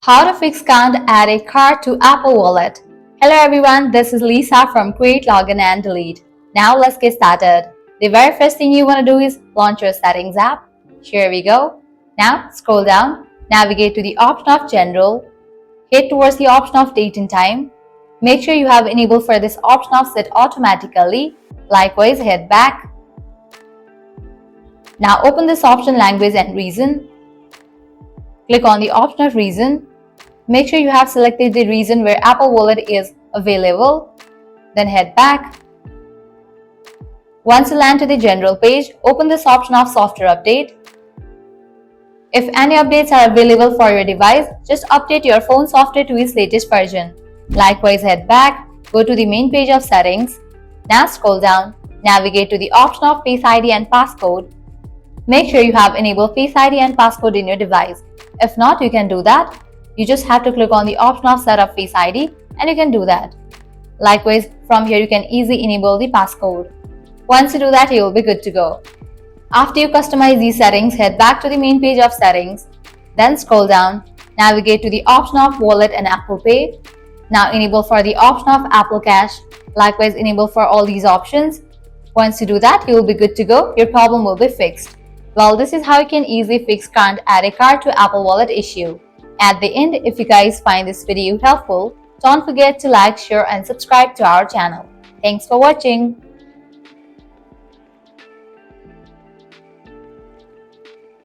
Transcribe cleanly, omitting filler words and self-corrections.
How to fix can't add a card to Apple Wallet. Hello everyone, this is Lisa from Create, Login and Delete. Now let's get started. The very first thing you want to do is launch your settings app. Here we go. Now scroll down, navigate to the option of General, head towards the option of Date and Time. Make sure you have enabled for this option of Set Automatically. Likewise, head back. Now open this option Language and Reason. Click on the option of Reason. Make sure you have selected the region where Apple Wallet is available. Then head back. Once you land to the general page, open this option of Software Update. If any updates are available for your device, just update your phone software to its latest version. Likewise, head back, go to the main page of Settings. Now scroll down, navigate to the option of Face ID and Passcode. Make sure you have enabled Face ID and Passcode in your device. If not, you can do that. You just have to click on the option of Set up Face ID and you can do that. Likewise, from here you can easily enable the passcode. Once you do that, you will be good to go. After you customize these settings, head back to the main page of Settings. Then scroll down, navigate to the option of Wallet and Apple Pay. Now enable for the option of Apple Cash. Likewise, enable for all these options. Once you do that, you will be good to go. Your problem will be fixed. Well, this is how you can easily fix can't add a card to Apple Wallet issue. At the end, if you guys find this video helpful, don't forget to like, share and subscribe to our channel. Thanks for watching.